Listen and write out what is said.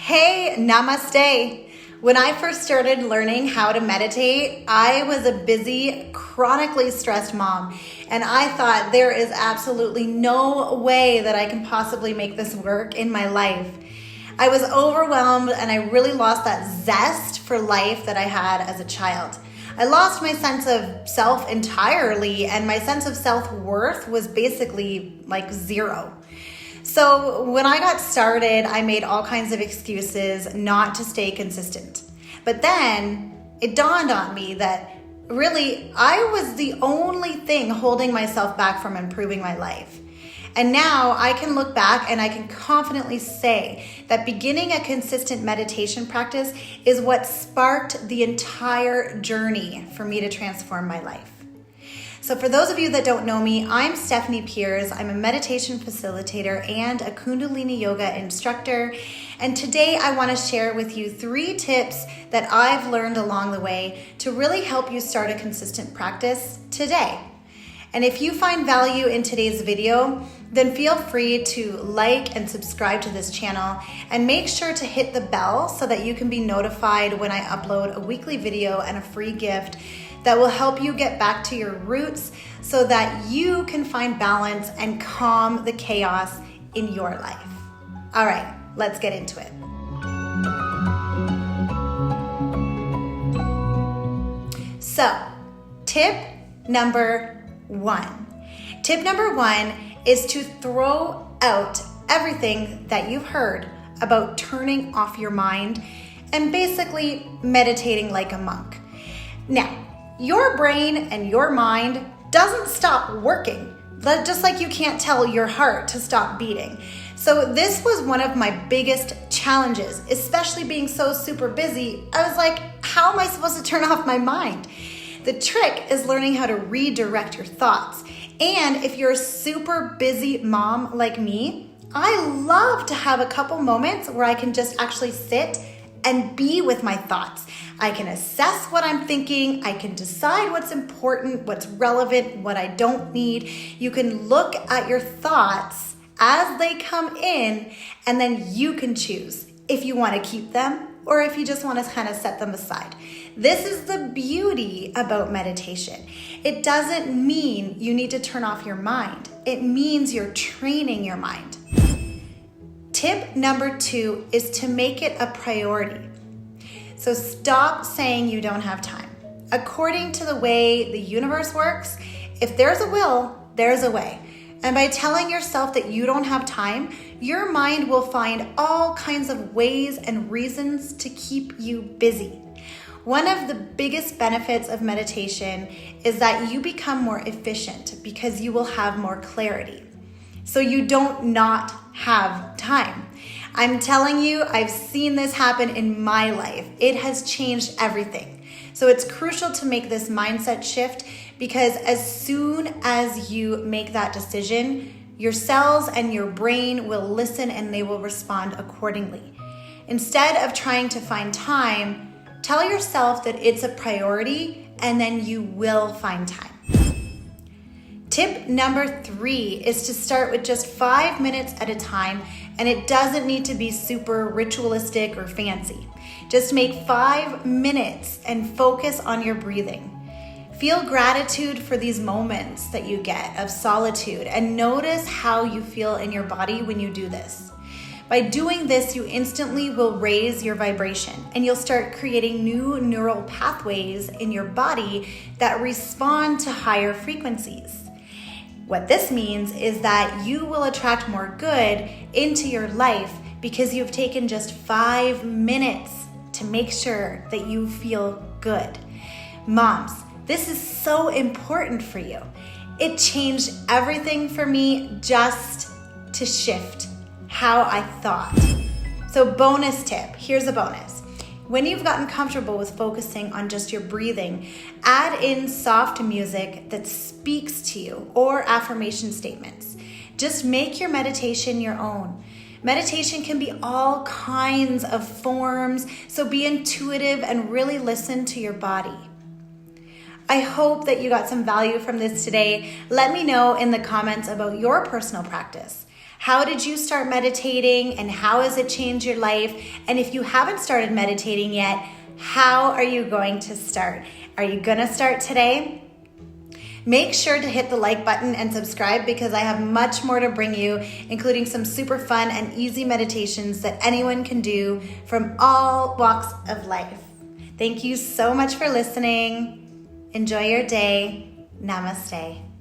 Hey, namaste. When I first started learning how to meditate, I was a busy, chronically stressed mom, and I thought there is absolutely no way that I can possibly make this work in my life. I was overwhelmed and I really lost that zest for life that I had as a child. I lost my sense of self entirely, and my sense of self-worth was basically like zero. So when I got started, I made all kinds of excuses not to stay consistent. But then it dawned on me that really I was the only thing holding myself back from improving my life. And now I can look back and I can confidently say that beginning a consistent meditation practice is what sparked the entire journey for me to transform my life. So for those of you that don't know me, I'm Stephanie Piers. I'm a meditation facilitator and a Kundalini yoga instructor. And today I want to share with you 3 tips that I've learned along the way to really help you start a consistent practice today. And if you find value in today's video, then feel free to like and subscribe to this channel and make sure to hit the bell so that you can be notified when I upload a weekly video and a free gift that will help you get back to your roots so that you can find balance and calm the chaos in your life. All right, let's get into it. So, tip number 1. Tip number 1 is to throw out everything that you've heard about turning off your mind and basically meditating like a monk. Now, your brain and your mind doesn't stop working, just like you can't tell your heart to stop beating. So this was one of my biggest challenges, especially being so super busy. I was like, how am I supposed to turn off my mind? The trick is learning how to redirect your thoughts. And if you're a super busy mom like me, I love to have a couple moments where I can just actually sit and be with my thoughts. I can assess what I'm thinking. I can decide what's important, what's relevant, what I don't need. You can look at your thoughts as they come in, and then you can choose if you want to keep them or if you just want to kind of set them aside. This is the beauty about meditation. It doesn't mean you need to turn off your mind. It means you're training your mind. Tip number 2 is to make it a priority. So stop saying you don't have time. According to the way the universe works, if there's a will, there's a way. And by telling yourself that you don't have time, your mind will find all kinds of ways and reasons to keep you busy. One of the biggest benefits of meditation is that you become more efficient because you will have more clarity. So you don't not have time. I'm telling you, I've seen this happen in my life. It has changed everything. So it's crucial to make this mindset shift because as soon as you make that decision, your cells and your brain will listen and they will respond accordingly. Instead of trying to find time, tell yourself that it's a priority and then you will find time. Tip number 3 is to start with just 5 minutes at a time, and it doesn't need to be super ritualistic or fancy. Just make 5 minutes and focus on your breathing. Feel gratitude for these moments that you get of solitude and notice how you feel in your body when you do this. By doing this, you instantly will raise your vibration and you'll start creating new neural pathways in your body that respond to higher frequencies. What this means is that you will attract more good into your life because you've taken just 5 minutes to make sure that you feel good. Moms, this is so important for you. It changed everything for me just to shift how I thought. So bonus tip, here's a bonus. When you've gotten comfortable with focusing on just your breathing, add in soft music that speaks to you or affirmation statements. Just make your meditation your own. Meditation can be all kinds of forms, so be intuitive and really listen to your body. I hope that you got some value from this today. Let me know in the comments about your personal practice. How did you start meditating and how has it changed your life? And if you haven't started meditating yet, how are you going to start? Are you going to start today? Make sure to hit the like button and subscribe because I have much more to bring you, including some super fun and easy meditations that anyone can do from all walks of life. Thank you so much for listening. Enjoy your day. Namaste.